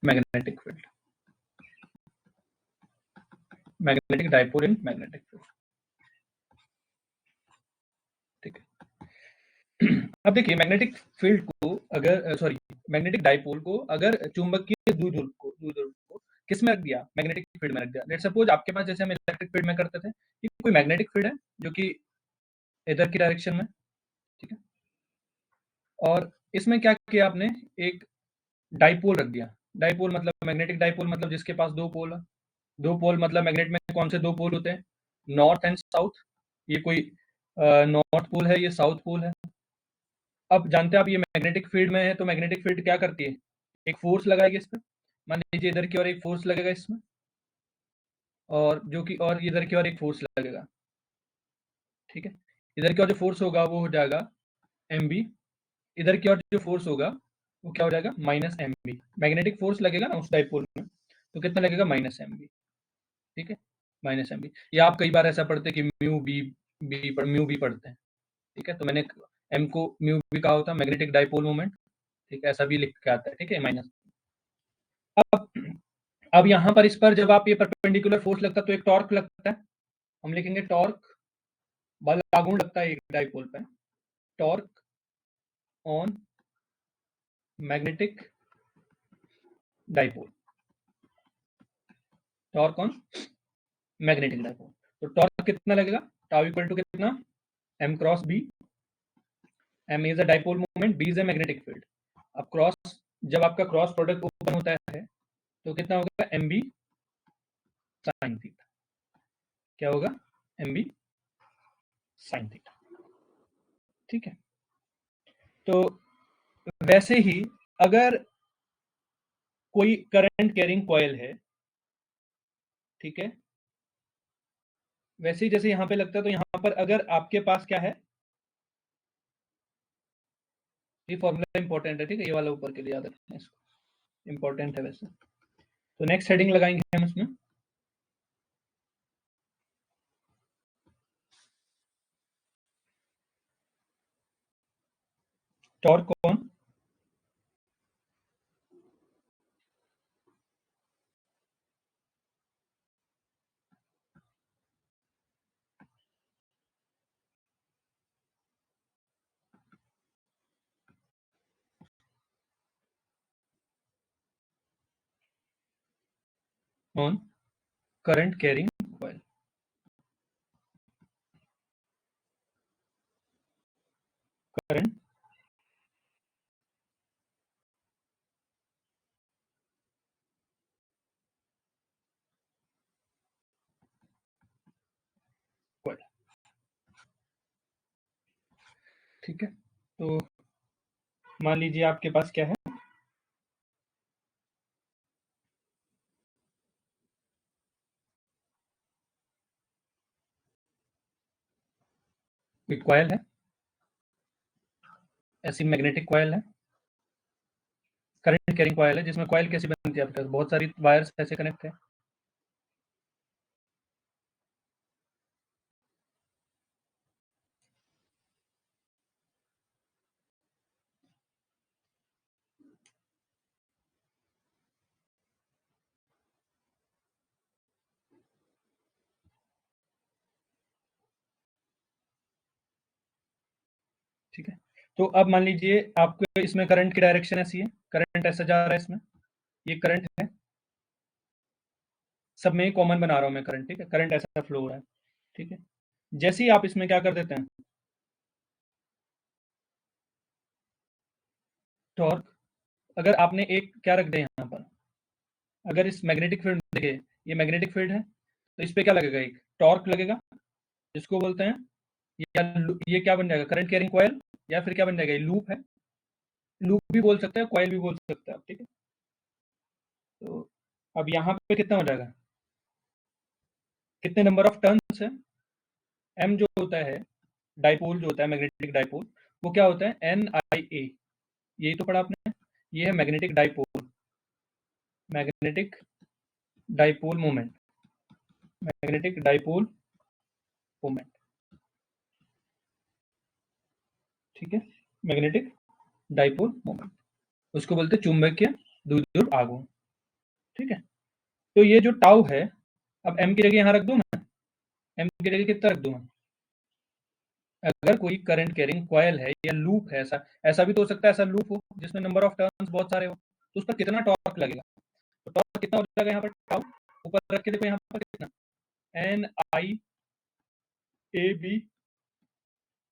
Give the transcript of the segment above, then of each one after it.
Magnetic field, magnetic dipole in magnetic field. ठीक है। अब देखिए मैग्नेटिक फील्ड को अगर मैग्नेटिक डाइपोल को अगर चुंबकीय द्विध्रुव को किस में रख दिया, मैग्नेटिक फील्ड में रख दिया। लेट्स सपोज आपके पास, जैसे हम इलेक्ट्रिक फील्ड में करते थे, कि कोई मैग्नेटिक फील्ड है जो कि इधर की डायरेक्शन में, ठीक है, और इसमें क्या किया आपने, एक डाइपोल रख दिया। डाइपोल मतलब मैग्नेटिक डाइपोल मतलब जिसके पास दो पोल है। दो पोल मतलब मैग्नेट में कौन से दो पोल होते हैं, नॉर्थ एंड साउथ। ये कोई नॉर्थ पोल है, ये साउथ पोल है। अब जानते हैं आप ये मैग्नेटिक फील्ड में है, तो मैग्नेटिक फील्ड क्या करती है, एक फोर्स लगाएगी इस पर। मान लीजिए इधर की ओर एक फोर्स लगेगा इसमें, और जो कि और इधर की ओर एक फोर्स लगेगा, ठीक है। इधर की ओर जो फोर्स होगा वो हो जाएगा mb, इधर की ओर जो फोर्स होगा वो क्या हो जाएगा, माइनस mb। मैग्नेटिक फोर्स लगेगा ना उस डाइपोल में, तो कितना लगेगा, माइनस mb, ठीक है, माइनस mb। या आप कई बार ऐसा पढ़ते हैं कि म्यू बी पढ़ते हैं, ठीक है। तो मैंने m को म्यू बी कहा होता है, मैग्नेटिक डाइपोल मोमेंट, ठीक है, ऐसा भी लिख के आता है, ठीक है, माइनस। अब अब यहाँ पर इस पर जब आप ये परपेंडिकुलर फोर्स लगता है तो एक टॉर्क लगता है, हम लिखेंगे टॉर्क, बल आघूर्ण लगता है एक डाइपोल पे, torque on magnetic dipole, torque on magnetic dipole. तो टॉर्क कितना लगेगा, टाउ इक्वल टू कितना, m cross b। m is a dipole moment, b is a magnetic field. अब क्रॉस, जब आपका क्रॉस प्रोडक्ट ओपन होता है तो कितना होगा, mb sin थीटा। क्या होगा, mb sin थीटा, ठीक है। तो वैसे ही अगर कोई करंट कैरिंग कॉइल है, ठीक है, वैसे ही जैसे यहाँ पे लगता है, तो यहाँ पर अगर आपके पास क्या है, ये फॉर्मूला इंपॉर्टेंट है, ठीक है, ये वाला ऊपर के लिए याद रखना, इसको इंपॉर्टेंट है वैसे। तो नेक्स्ट हेडिंग लगाएंगे हम इसमें, torque on on current carrying coil, current coil, ठीक है। तो मान लीजिए आपके पास क्या है, कोई कॉइल है, ऐसी मैग्नेटिक कॉइल है, करंट कैरिंग कॉइल है, जिसमें कॉइल कैसी बनती है, आपके पास बहुत सारी वायर्स ऐसे कनेक्ट है, ठीक है। तो अब मान लीजिए आपको इसमें करंट की डायरेक्शन ऐसी है, करंट ऐसा जा रहा है इसमें, ये करंट है, सब में कॉमन बना रहा हूं मैं करंट, ठीक है, करंट ऐसा फ्लो हो रहा है, ठीक है। जैसे ही आप इसमें क्या कर देते हैं, टॉर्क, अगर आपने एक क्या रख दिया यहाँ पर, अगर इस मैग्नेटिक फील्ड देखिए, ये मैग्नेटिक फील्ड है, तो इस पे क्या लगेगा, एक टॉर्क लगेगा, जिसको बोलते हैं, ये क्या बन जाएगा, करंट कैरिंग कॉइल, या फिर क्या बन जाएगा, ये लूप है, लूप भी बोल सकते हैं, कॉइल भी बोल सकते हैं आप, ठीक है। तो अब यहाँ पे कितना हो जाएगा, कितने नंबर ऑफ टर्न्स है, एम जो होता है, डाइपोल जो होता है मैग्नेटिक डाइपोल, वो क्या होता है, एन आई ए, यही तो पढ़ा आपने, ये है magnetic dipole, magnetic dipole moment, magnetic dipole moment, ठीक है, मैग्नेटिक डाइपोल मोमेंट, उसको बोलते हैं चुंबकीय द्विध्रुव आघूर्ण, ठीक है। तो ये जो टाउ है, अब m की जगह यहाँ रख दूं मैं, m की जगह कितना रख दूं मैं? अगर कोई करंट कैरिंग कॉइल है या लूप है, ऐसा ऐसा भी तो हो सकता है, ऐसा लूप हो जिसमें नंबर ऑफ टर्न्स बहुत सारे हो, तो उस पर कितना टॉर्क लगेगा? तो टॉर्क कितना हो जाएगा यहाँ पर? टाउ ऊपर रख के देखो यहाँ पर कितना, N I A B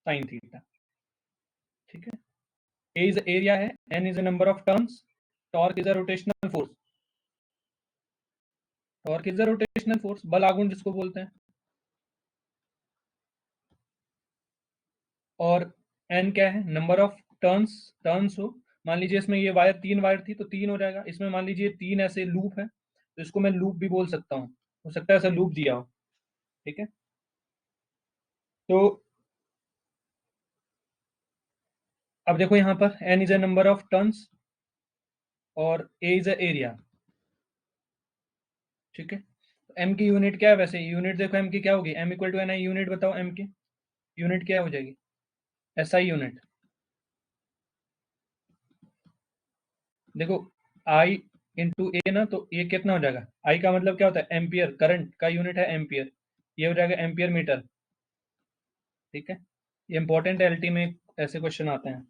sine theta. ठीक है। ए इज एरिया है, N is number of turns, torque is a rotational force, torque is a rotational force, बल आघूर्ण जिसको बोलते हैं। और एन क्या है? नंबर ऑफ टर्न्स, टर्न्स हो, मान लीजिए इसमें ये वायर, 3 वायर थी तो 3 हो जाएगा, इसमें मान लीजिए 3 ऐसे लूप है तो इसको मैं लूप भी बोल सकता हूँ, हो सकता है ऐसा लूप दिया हो। ठीक है। तो अब देखो यहाँ पर N is a number of turns और ए इज अ एरिया। ठीक है। एम की यूनिट क्या है? वैसे यूनिट देखो एम की क्या होगी, M equal to N I. Unit बताओ एम की यूनिट क्या हो जाएगी? एस आई यूनिट। देखो आई इंटू ए ना, तो ये कितना हो जाएगा? आई का मतलब क्या होता है? एम्पियर, करंट का यूनिट है एम्पियर, ये हो जाएगा एम्पियर मीटर। ठीक है। ये इंपॉर्टेंट है, एलटी में ऐसे क्वेश्चन आते हैं।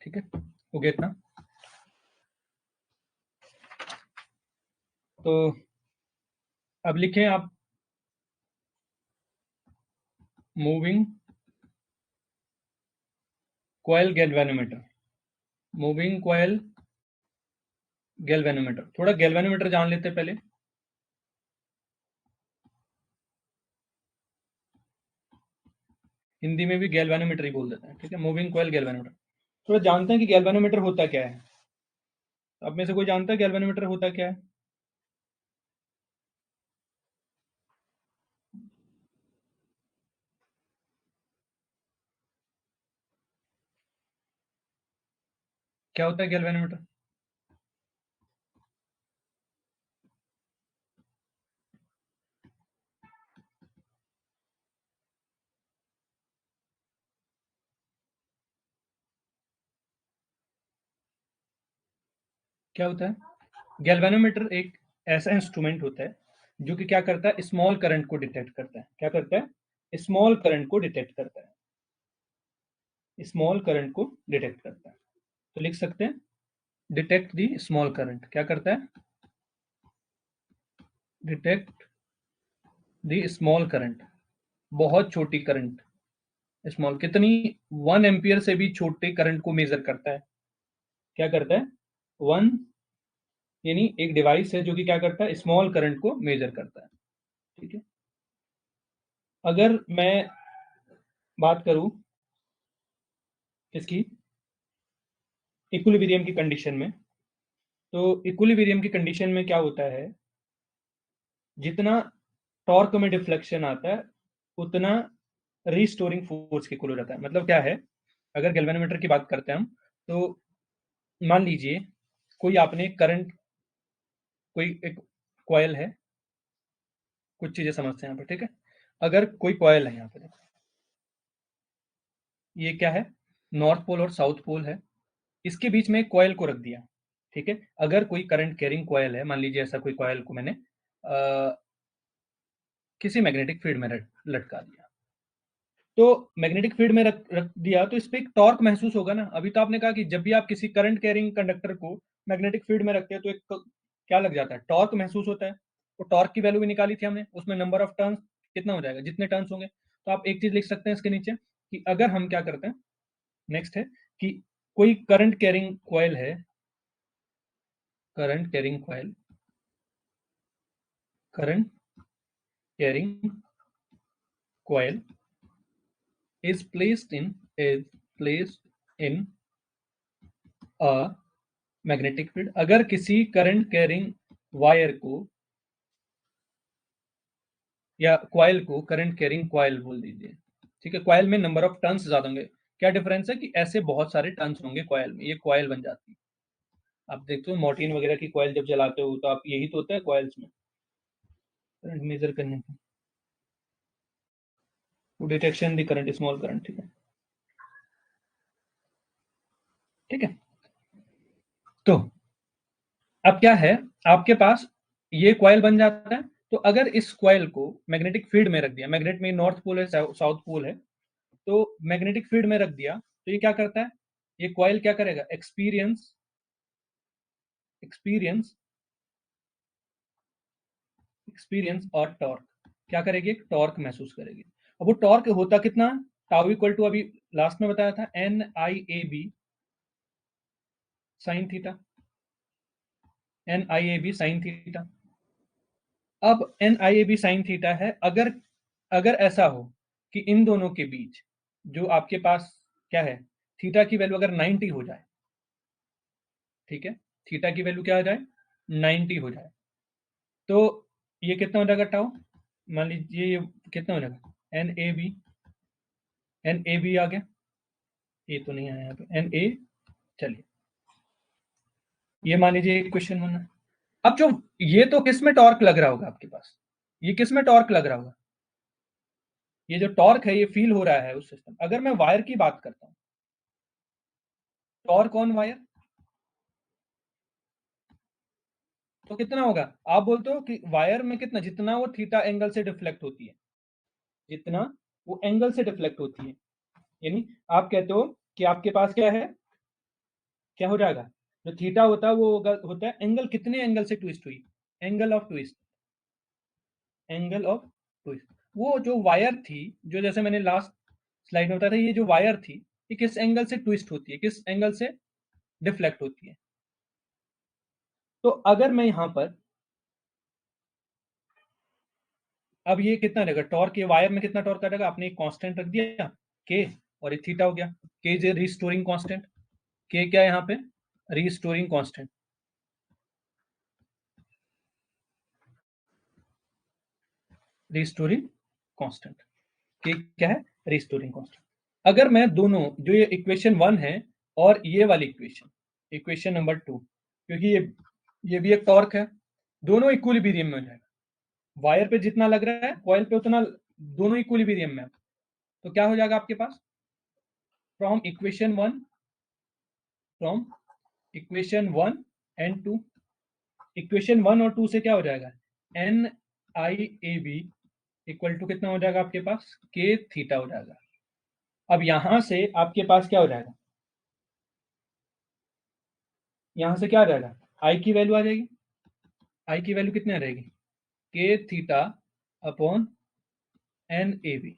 ठीक है, हो गया इतना। तो अब लिखें आप, moving coil galvanometer, moving coil galvanometer. थोड़ा गैल्वेनोमीटर जान लेते हैं पहले। हिंदी में भी गैल्वेनोमीटर ही बोल देते हैं। ठीक है, मूविंग कॉइल गैल्वेनोमीटर। थोड़ा जानते हैं कि गैल्वेनोमीटर होता क्या है। अब में से कोई जानता है गैल्वेनोमीटर होता क्या है? क्या होता है गैल्वेनोमीटर? क्या होता है? गैल्वेनोमीटर एक ऐसा इंस्ट्रूमेंट होता है जो कि क्या करता है? स्मॉल करंट को डिटेक्ट करता है। क्या करता है? स्मॉल करंट को डिटेक्ट करता है, स्मॉल करंट को डिटेक्ट करता है। तो लिख सकते हैं डिटेक्ट दी स्मॉल करंट। क्या करता है? डिटेक्ट दी स्मॉल करंट, बहुत छोटी करंट। स्मॉल कितनी? 1 एम्पियर से भी छोटे करंट को मेजर करता है। क्या करता है? वन, यानी एक डिवाइस है जो कि क्या करता है? स्मॉल करंट को मेजर करता है। ठीक है। अगर मैं बात करूं इसकी इक्विलिब्रियम की कंडीशन में, तो इक्विलिब्रियम की कंडीशन में क्या होता है? जितना टॉर्क में डिफ्लेक्शन आता है उतना रीस्टोरिंग फोर्स इक्वल हो जाता है। मतलब क्या है? अगर गैल्वेनोमीटर की बात करते हैं हम, तो मान लीजिए कोई आपने करंट, कोई एक कॉयल है, कुछ चीजें समझते हैं यहाँ पे। ठीक है। अगर कोई कॉयल है यहाँ पे, देखो ये क्या है? नॉर्थ पोल और साउथ पोल है, इसके बीच में एक कॉयल को रख दिया। ठीक है। अगर कोई करंट कैरिंग कॉयल है, मान लीजिए ऐसा कोई कॉयल को मैंने किसी मैग्नेटिक फील्ड में लटका दिया, तो मैग्नेटिक फील्ड में रख दिया तो इस पे एक टॉर्क महसूस होगा ना। अभी तो आपने कहा कि जब भी आप किसी करंट कैरिंग कंडक्टर को मैग्नेटिक फील्ड में रखते हैं तो एक क्या लग जाता है? टॉर्क महसूस होता है। तो टॉर्क की वैल्यू भी निकाली थी हमने, उसमें नंबर ऑफ टर्न्स कितना हो जाएगा? जितने टर्न्स होंगे। तो आप एक चीज लिख सकते हैं इसके नीचे कि अगर हम क्या करते हैं, नेक्स्ट है कि कोई करंट कैरिंग कॉयल है, current carrying coil, current carrying coil is placed in a magnetic field. अगर किसी करंट कैरिंग वायर को या कॉइल को, करंट कैरिंग कॉइल बोल दीजिए। ठीक है। कॉइल में नंबर ऑफ टर्न्स ज्यादा होंगे, क्या डिफरेंस है कि ऐसे बहुत सारे टर्न्स होंगे कॉइल में, ये कॉइल बन जाती है। आप देखते हो मोर्टीन वगैरह की कॉइल जब चलाते हो तो आप यही तो होता है कॉइल्स में, करंट मेजर करने का, डिटेक्शन दी करंट, स्मॉल करंट। ठीक है, ठीक है। तो अब क्या है, आपके पास ये कॉइल बन जाता है। तो अगर इस कॉइल को मैग्नेटिक फील्ड में रख दिया, मैग्नेट में नॉर्थ पोल है, साउथ पोल है, तो मैग्नेटिक फील्ड में रख दिया तो ये क्या करता है, ये कॉइल क्या करेगा, एक्सपीरियंस एक्सपीरियंस एक्सपीरियंस और टॉर्क, क्या करेगी, टॉर्क महसूस करेगी। अब वो टॉर्क होता कितना, टाउ इक्वल टू, अभी लास्ट में बताया था, NIAB sine theta, NIAB sine theta. अब NIAB साइन थीटा है, अगर अगर ऐसा हो कि इन दोनों के बीच जो आपके पास क्या है, थीटा की वैल्यू अगर 90 हो जाए, ठीक है, थीटा की वैल्यू क्या हो जाए, 90 हो जाए, तो ये कितना हो जाएगा टाउ, मान लीजिए ये कितना हो जाएगा, NAB, NAB आ गया, ये तो नहीं आया यहाँ पे, NA, चलिए ये मान लीजिए क्वेश्चन 1 है। अब जो ये तो किस में टॉर्क लग रहा होगा आपके पास, ये किस में टॉर्क लग रहा होगा, ये जो टॉर्क है ये फील हो रहा है उस सिस्टम। अगर मैं वायर की बात करता हूँ, टॉर्क ऑन वायर, तो कितना होगा, आप बोलते हो कि वायर में कितना, जितना वो थीटा एंगल से डिफ्लेक्ट होती है, जितना वो एंगल से डिफ्लेक्ट होती है, यानी आप कहते हो कि आपके पास क्या है, क्या हो जाएगा, जो थीटा होता है वो होता है एंगल, कितने एंगल से ट्विस्ट हुई, angle of twist, angle of twist. वो जो वायर थी, जो जैसे मैंने लास्ट स्लाइड में बताया था, ये जो वायर थी ये किस एंगल से ट्विस्ट होती है, किस एंगल से डिफ्लेक्ट होती है। तो अगर मैं यहां पर, अब ये कितना रहेगा टॉर्क, ये वायर में कितना टॉर्क आ जाएगा, आपने एक कांस्टेंट रख दिया के, और ये थीटा हो गया, के इज रिस्टोरिंग कांस्टेंट, के क्या है यहाँ पे, रिस्टोरिंग कांस्टेंट, रिस्टोरिंग कांस्टेंट, के क्या है, रिस्टोरिंग कांस्टेंट। अगर मैं दोनों, जो ये इक्वेशन 1 है और ये वाली इक्वेशन, इक्वेशन नंबर 2, क्योंकि ये भी एक टॉर्क है, दोनों इक्विलिब्रियम में हो जाएगा, वायर पे जितना लग रहा है कॉइल पे उतना, दोनों इक्विलिब्रियम में, तो क्या हो जाएगा आपके पास, from equation 1, from equation 1 and 2, equation 1 और 2 से क्या हो जाएगा, NIAB इक्वल टू कितना हो जाएगा आपके पास, के थीटा हो जाएगा। अब यहां से आपके पास क्या हो जाएगा, यहां से क्या आ जाएगा, आई की वैल्यू आ जाएगी, आई की वैल्यू कितनी आ जाएगी, के थीटा अपॉन NAB,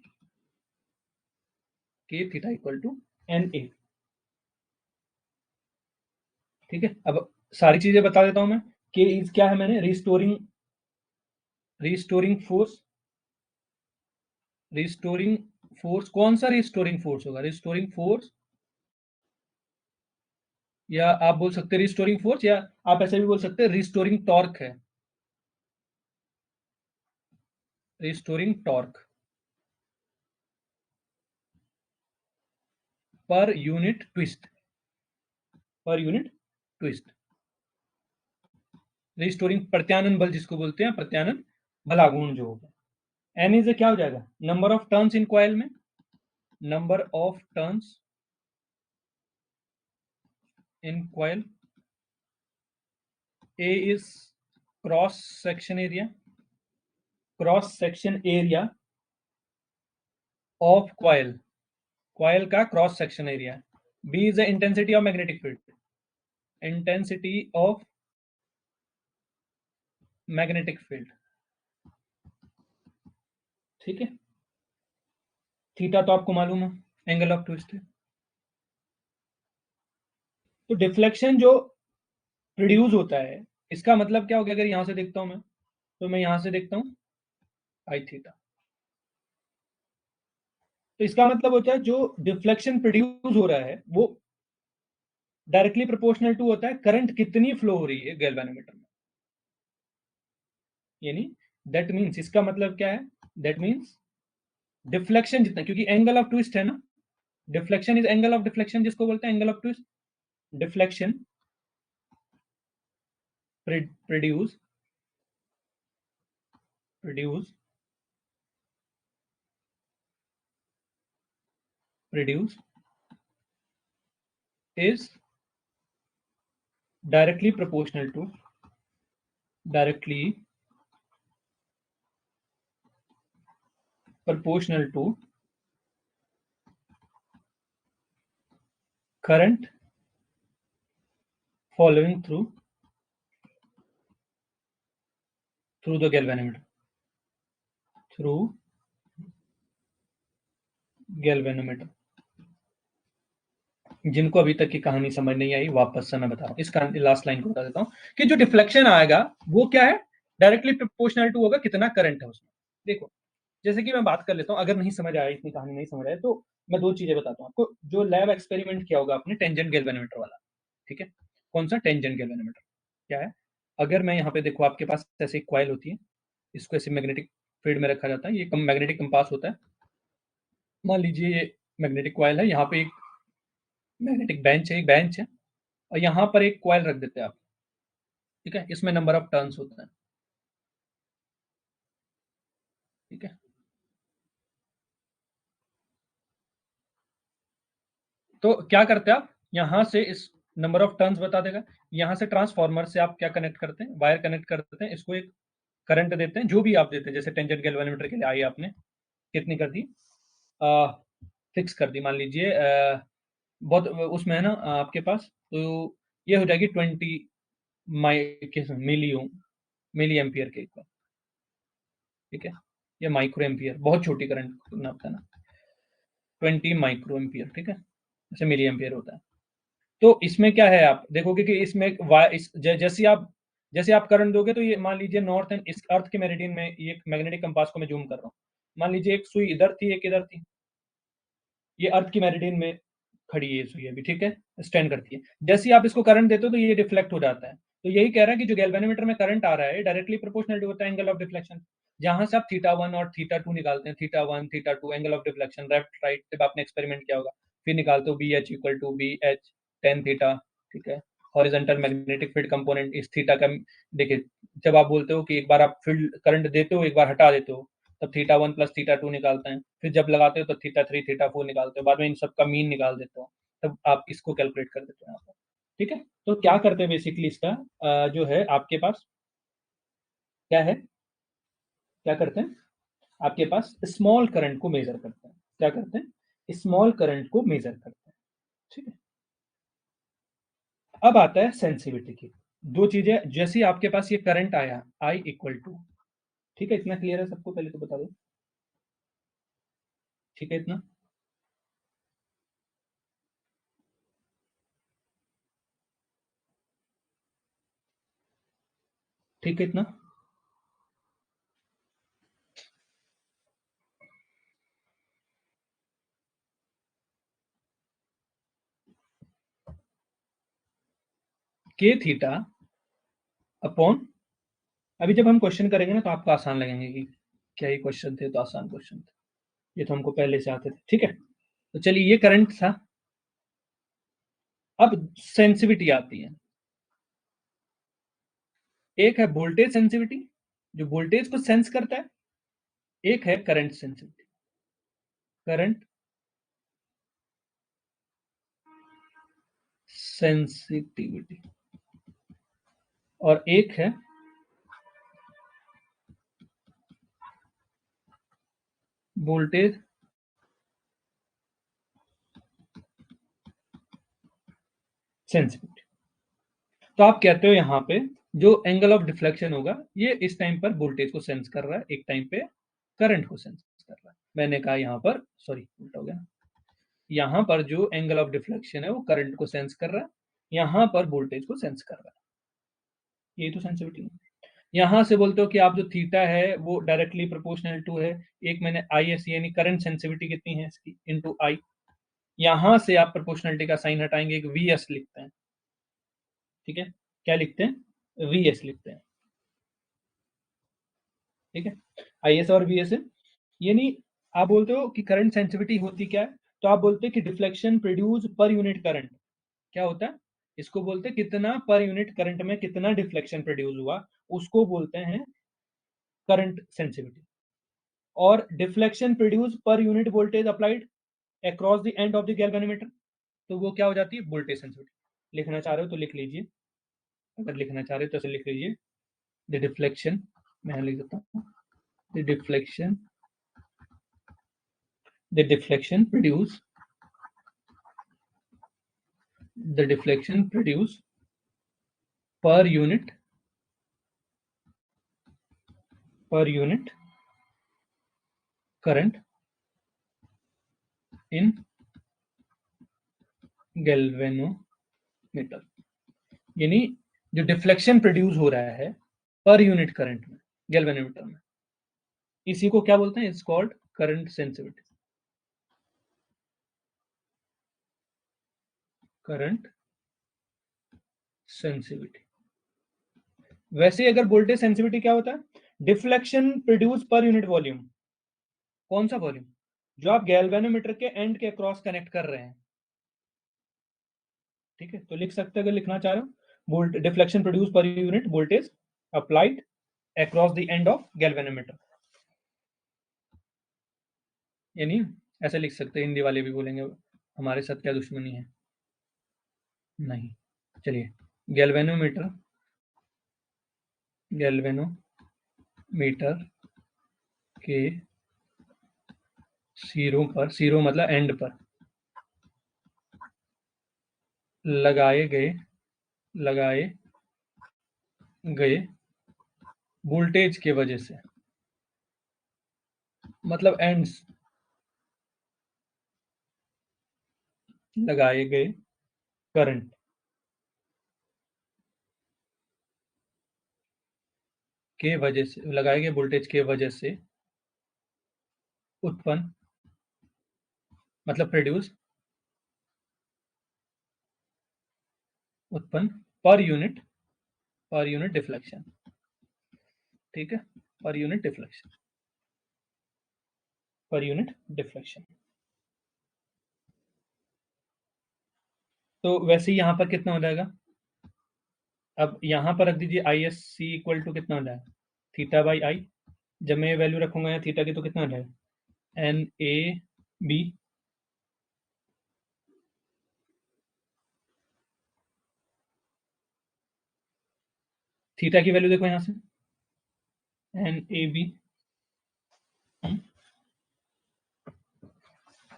के थीटा इक्वल टू NAB। ठीक है, अब सारी चीजें बता देता हूं मैं, के इज क्या है, मैंने restoring, restoring force, restoring force, कौन सा रिस्टोरिंग फोर्स होगा, रिस्टोरिंग फोर्स, या आप बोल सकते हैं रिस्टोरिंग फोर्स, या आप ऐसे भी बोल सकते हैं रिस्टोरिंग टॉर्क है, restoring torque per unit twist, per unit twist, restoring प्रत्यानन बल जिसको बोलते हैं, प्रत्यानन बलागुण जो होगा। एन इज क्या हो जाएगा, number of turns in coil में, number of turns in coil, A is cross section area, cross section area of coil, coil का cross section area. B is the intensity of magnetic field, intensity of magnetic field. ठीक है, theta तो आपको मालूम है, angle of twist है। तो deflection जो प्रोड्यूस होता है, इसका मतलब क्या हो गया, अगर यहां से देखता हूं मैं, तो मैं यहां से देखता हूं आई थीटा, तो इसका मतलब होता है जो डिफ्लेक्शन प्रोड्यूस हो रहा है वो डायरेक्टली प्रोपोर्शनल टू होता है करंट कितनी फ्लो हो रही है गैल्वेनोमीटर में, यानी दैट मीन्स, इसका मतलब क्या है, दैट मीन्स डिफ्लेक्शन जितना, क्योंकि एंगल ऑफ ट्विस्ट है ना, deflection is angle of deflection, जिसको बोलते हैं angle of twist. Deflection produce produce produce is directly proportional to directly proportional to current following through the galvanometer, through galvanometer। जिनको अभी तक की कहानी समझ नहीं आई, वापस से मैं बता रहा हूँ, इस लास्ट लाइन को बता देता हूँ कि जो डिफ्लेक्शन आएगा वो क्या है, डायरेक्टली प्रोपोर्शनल टू होगा कितना करंट है उसमें। देखो, जैसे कि मैं बात कर लेता हूँ, अगर नहीं समझ आया, इतनी कहानी नहीं समझ आया, तो मैं दो चीजें बताता हूँ आपको। जो लैब एक्सपेरिमेंट किया होगा आपने टेंजेंट गैल्वेनोमीटर वाला, ठीक है? कौन सा? Tangent galvanometer. क्या है? अगर मैं यहाँ पे देखो, आपके पास ऐसे एक कॉइल होती है, इसको ऐसे मैग्नेटिक फील्ड में रखा जाता है, ये मैग्नेटिक कंपास होता है। मान लीजिए ये मैग्नेटिक कॉइल है, यहाँ पे एक मैग्नेटिक बेंच है, और यहाँ पर एक कॉइल रख देते हैं आप, ठीक है? इसमें नंबर ऑफ टर्न्स होता है, ठीक है? तो क्या करते हैं आप, यहाँ से इस नंबर ऑफ टर्न्स बता देगा, यहाँ से ट्रांसफार्मर से आप क्या कनेक्ट करते हैं, वायर कनेक्ट करते हैं, इसको एक करंट देते हैं, जो भी आप देते हैं, जैसे टेंजेंट गैल्वेनोमीटर के लिए आई आपने कितनी कर दी, फिक्स कर दी, मान लीजिए बहुत उसमें है ना आपके पास, तो ये हो जाएगी 20 मिली एम्पियर के इक्वल, ठीक है? ये माइक्रो एम्पियर, बहुत छोटी करंट नापता है ना, 20 माइक्रो एम्पियर, ठीक है? जैसे मिली एम्पियर होता है। तो इसमें क्या है, आप देखोगे कि इसमें जैसे आप करंट दोगे, तो ये मान लीजिए नॉर्थ एंड इस अर्थ के मेरिडियन में, ये मैग्नेटिक कंपास को मैं जूम कर रहा हूँ, मान लीजिए एक सुई इधर थी, एक इधर थी, ये अर्थ की मेरिडियन में खड़ी है सुई अभी, ठीक है? स्टैंड करती है। जैसे ही आप इसको करंट देते हो तो ये डिफ्लेक्ट हो जाता है। तो यही कह रहा है कि जो गैल्वेनोमीटर में करंट आ रहा है, डायरेक्टली प्रोपोर्शनल होता है एंगल ऑफ डिफ्लेक्शन। जहां से आप थीटा वन और थीटा टू निकालते हैं, theta one theta two angle of deflection, left right, जब आपने एक्सपेरिमेंट किया होगा, फिर निकालते हो B H equal to B H tan theta, ठीक है? हॉरिजॉन्टल मैग्नेटिक फील्ड कंपोनेंट इस थीटा का, देखिए, जब आप बोलते हो कि एक बार आप फील्ड करंट देते हो, एक बार हटा देते हो, तब theta one plus theta two निकालते हैं, फिर जब लगाते हो तो थीटा थ्री थीटा फोर निकालते हो, बाद में इन सब का मीन निकाल देते हो, तब आप इसको कैलकुलेट कर देते हो यहाँ पर, ठीक है? तो क्या करते हैं बेसिकली, इसका जो है आपके पास क्या है, क्या करते हैं, आपके पास स्मॉल करंट को मेजर करते हैं, क्या करते हैं, स्मॉल करंट को मेजर करते हैं, ठीक है? अब आता है सेंसिटिविटी की। दो चीजें, जैसे आपके पास ये करंट आया आई इक्वल टू, ठीक है? इतना क्लियर है सबको? पहले तो बता दो, ठीक है? इतना ठीक है? इतना के थीटा अपॉन, अभी जब हम क्वेश्चन करेंगे ना, तो आपको आसान लगेंगे कि क्या ये क्वेश्चन थे, तो आसान क्वेश्चन थे, ये तो हमको पहले से आते थे, ठीक है? तो चलिए, ये करंट था। अब सेंसिटिविटी आती है, एक है वोल्टेज सेंसिटिविटी, जो वोल्टेज को सेंस करता है, एक है करंट सेंसिटिविटी, करंट सेंसिटिविटी, और एक है वोल्टेज सेंसिटिविटी। तो आप कहते हो यहाँ पे जो एंगल ऑफ डिफ्लेक्शन होगा, ये इस टाइम पर वोल्टेज को सेंस कर रहा है, एक टाइम पे करंट को सेंस कर रहा है। मैंने कहा यहाँ पर, सॉरी उल्टा हो गया, यहाँ पर जो एंगल ऑफ डिफ्लेक्शन है वो करंट को सेंस कर रहा है, यहाँ पर वोल्टेज को सेंस कर रहा है, ये तो सेंसिटिविटी है। यहाँ से बोलते हो कि आप जो थीटा है वो डायरेक्टली प्रोपोर्शनल टू है, एक मैंने आई एस यानी करंट सेंसिटिविटी कितनी है इसकी, इनटू आई। यहाँ से आप प्रोपोर्शनलिटी का साइन हटाएंगे, एक वी एस लिखते हैं, ठीक है? क्या लिखते हैं? वी एस लिखते हैं, ठीक है? आई एस और वी एस है, यानी आप बोलते हो कि करंट सेंसिटिविटी होती क्या है, तो आप बोलते हैं कि deflection produce per unit current क्या होता है, इसको बोलते हैं कितना पर यूनिट करंट में कितना डिफ्लेक्शन प्रोड्यूस हुआ, उसको बोलते हैं करंट सेंसिटिविटी। और deflection produce per unit voltage applied across the end of the galvanometer, तो वो क्या हो जाती है, वोल्टेज सेंसिटिविटी। लिखना चाह रहे हो तो लिख लीजिए, अगर लिखना चाह रहे हो तो ऐसे लिख लीजिए, द डिफ्लेक्शन, मैं लिख देता हूँ, the deflection produce, the deflection produce per unit current in galvanometer, यानी जो डिफ्लेक्शन प्रोड्यूस हो रहा है पर यूनिट करंट में गैल्वेनोमीटर में, इसी को क्या बोलते हैं, it's called current sensitivity. Current sensitivity. वैसे अगर वोल्टेज सेंसिटिविटी क्या होता है, deflection produce per unit volume, कौन सा वॉल्यूम, जो आप गैल्वेनोमीटर के एंड के अक्रॉस कनेक्ट कर रहे हैं, ठीक है। तो लिख सकते हैं, अगर लिखना चाह रहे हो, volt deflection produce per unit voltage applied across the end of galvanometer, यानी ऐसे लिख सकते हैं, हिंदी वाले भी बोलेंगे हमारे साथ क्या दुश्मनी है, नहीं। चलिए, गैल्वेनोमीटर, गैल्वेनोमीटर के सिरों पर, सिरों मतलब एंड पर लगाए गए वोल्टेज के वजह से, मतलब एंड्स, लगाए गए करंट के वजह से, लगाए गए वोल्टेज के वजह से उत्पन्न, मतलब प्रोड्यूस, उत्पन्न पर यूनिट डिफ्लेक्शन, ठीक है, पर यूनिट डिफ्लेक्शन। तो वैसे ही यहाँ पर कितना हो जाएगा, अब यहाँ पर रख दीजिए I S C equal to कितना हो जाएगा, थीटा बाई आई, जब मैं ये वैल्यू रखूंगा यहाँ थीटा की तो कितना हो जाएगा, एन ए बी, थीटा की वैल्यू देखो यहाँ से, एन ए बी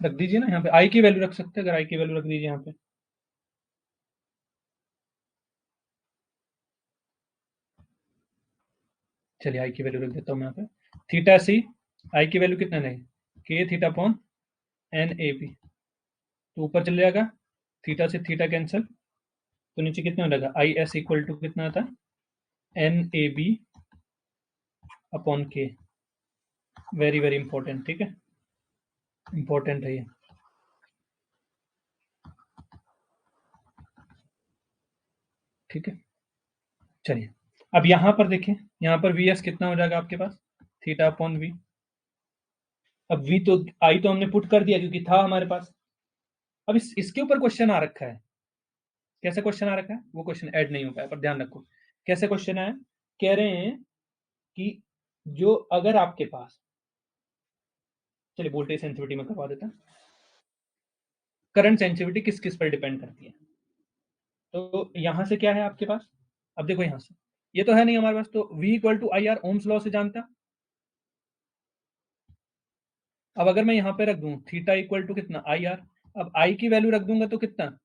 रख दीजिए ना, यहाँ पे आई की वैल्यू रख सकते हैं, अगर आई की वैल्यू रख दीजिए यहाँ पे, चलिए आई की वैल्यू रख देता हूँ मैं यहाँ पे, थीटा सी, आई की वैल्यू कितना है, K theta upon N A B, तो ऊपर चले जाएगा, थीटा से थीटा कैंसिल, तो नीचे कितना हो जाएगा, आई एस इक्वल टू कितना आता है, एन ए बी अपॉन के, वेरी वेरी इंपॉर्टेंट, ठीक है, इंपॉर्टेंट है ये, ठीक है। चलिए, अब यहाँ पर देखिए, यहाँ पर वी एस कितना हो जाएगा आपके पास, थीटा अपॉन वी, अब वी तो आई तो हमने पुट कर दिया क्योंकि था हमारे पास, अब इसके ऊपर क्वेश्चन आ रखा है, कैसे क्वेश्चन आ रखा है, वो क्वेश्चन ऐड नहीं हो पाया, पर ध्यान रखो कैसे क्वेश्चन आया, कह रहे हैं कि जो अगर आपके पास, चलिए वोल्टेज सेंसिटिविटी में करवा देता, करंट सेंसिटिविटी किस किस पर डिपेंड करती है, तो यहां से क्या है आपके पास, अब देखो यहां से ये तो है नहीं हमारे पास, तो V equal to I R Ohm's law से जानता, अब अगर मैं यहाँ पे रख दूं थीटा इक्वल टू कितना आई आर, अब आई की वैल्यू रख दूंगा तो कितना,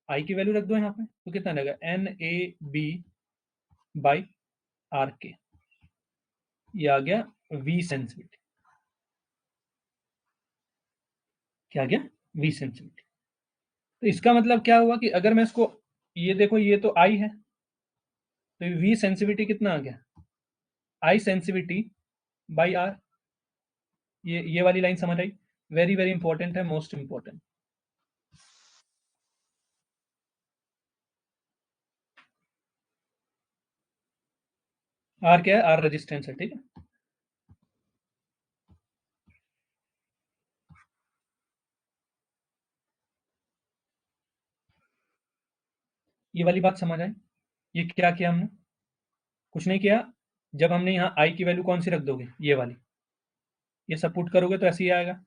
आई की वैल्यू रख दो यहाँ पे तो कितना लगेगा, N A B by R K, ये आ गया वी सेंसिटिविटी, क्या आ गया, वी सेंसिटिविटी। तो इसका मतलब क्या हुआ कि अगर मैं इसको, ये देखो ये तो आई है, तो वी सेंसिटिविटी कितना आ गया, आई सेंसिटिविटी बाई आर, ये वाली लाइन समझ आई, वेरी वेरी इंपॉर्टेंट है, मोस्ट इंपॉर्टेंट, आर क्या है, आर रेजिस्टेंस है, ठीक है। ये वाली बात समझ आई? ये क्या किया हमने? कुछ नहीं किया। जब हमने यहाँ आई की वैल्यू कौन सी रख दोगे? ये वाली। ये सब पुट करोगे तो ऐसे ही आएगा।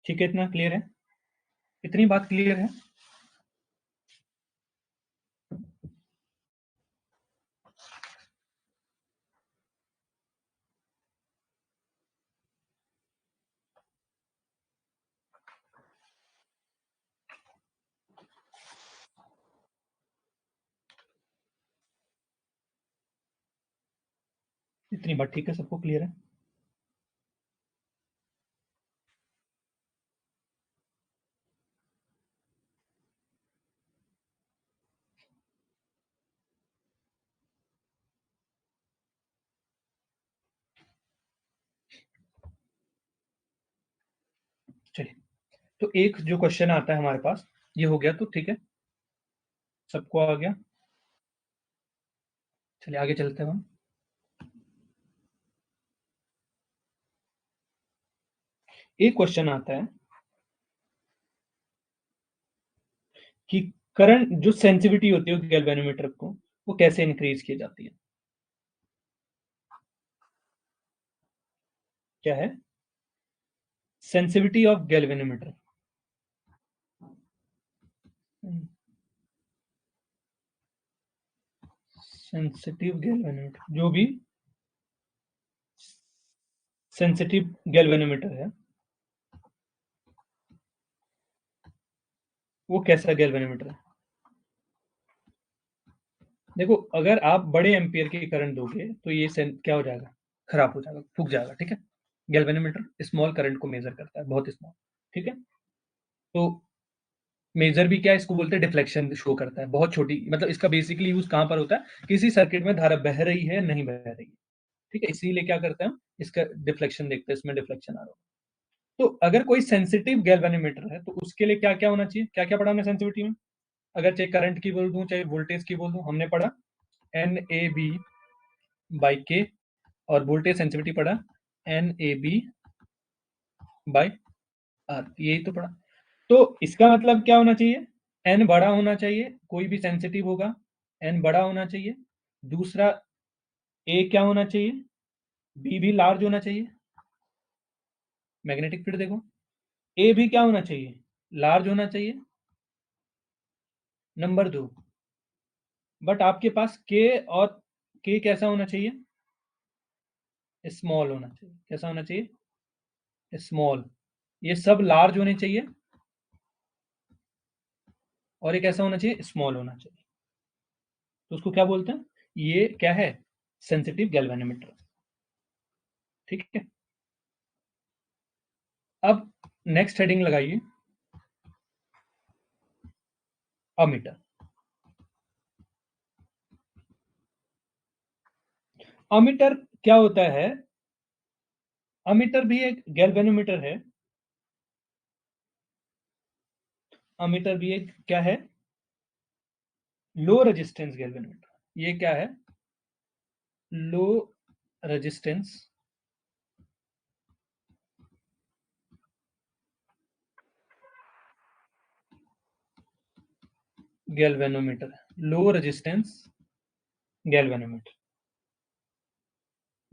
ठीक है, इतना क्लियर है? इतनी बात क्लियर है? इतनी बात ठीक है, सबको क्लियर है? चलिए, तो एक जो क्वेश्चन आता है हमारे पास, ये हो गया तो ठीक है, सबको आ गया। चलिए आगे चलते हैं हम। एक क्वेश्चन आता है कि करंट जो सेंसिटिविटी होती है गैल्वेनोमीटर को, वो कैसे इंक्रीज की जाती है? क्या है? Sensitivity of galvanometer. Sensitive galvanometer, जो भी सेंसिटिव गैल्वेनोमीटर है, वो कैसा गैल्वेनोमीटर है? देखो, अगर आप बड़े एम्पियर की करंट दोगे तो ये क्या हो जाएगा? खराब हो जाएगा, फूक जाएगा, ठीक है? गैल्वेनोमीटर स्मॉल करंट को मेजर करता है, बहुत स्मॉल। ठीक है? तो मेजर भी क्या है, इसको बोलते हैं डिफ्लेक्शन शो करता है, बहुत छोटी, मतलब इसका बेसिकली यूज कहां पर होता है? किसी सर्किट में धारा बह रही है, नहीं बह रही है, ठीक है? इसीलिए क्या करते हैं हम, इसका डिफ्लेक्शन देखते हैं, इसमें डिफ्लेक्शन आ रहा हो। तो अगर कोई सेंसिटिव गैल्वेनोमीटर है तो उसके लिए क्या क्या होना चाहिए? क्या क्या पढ़ा हमने सेंसिटिविटी में? अगर चाहे करंट की बोल दूं, चाहे वोल्टेज की बोल दूं, हमने पढ़ा N A B by K, और वोल्टेज सेंसिटिविटी पढ़ा N A B by R, यही तो पढ़ा। तो इसका मतलब क्या होना चाहिए? एन बड़ा होना चाहिए, कोई भी सेंसिटिव होगा, एन बड़ा होना चाहिए। दूसरा, ए क्या होना चाहिए? बी भी लार्ज होना चाहिए। मैग्नेटिक फील्ड देखो, ए भी क्या होना चाहिए? लार्ज होना चाहिए। नंबर दो, बट आपके पास के, और के कैसा होना चाहिए? स्मॉल होना चाहिए। कैसा होना चाहिए? स्मॉल। ये सब लार्ज होने चाहिए, और ये कैसा होना चाहिए? स्मॉल होना चाहिए। तो उसको क्या बोलते हैं? ये क्या है? Sensitive galvanometer. ठीक है? अब नेक्स्ट हेडिंग लगाइए, अमीटर। अमीटर क्या होता है? अमीटर भी एक गैल्वेनोमीटर है। अमीटर भी एक क्या है? Low resistance galvanometer. ये क्या है? Low resistance galvanometer. Low resistance galvanometer.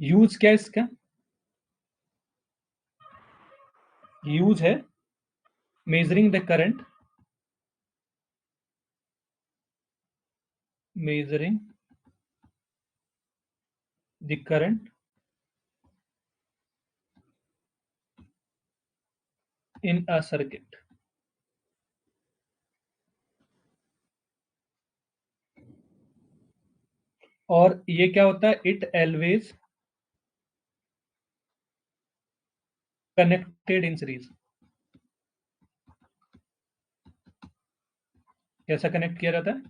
Use क्या है इसका? यूज है measuring the current, measuring the current in a circuit। और ये क्या होता है? It always connected in series. कैसा कनेक्ट किया जाता है?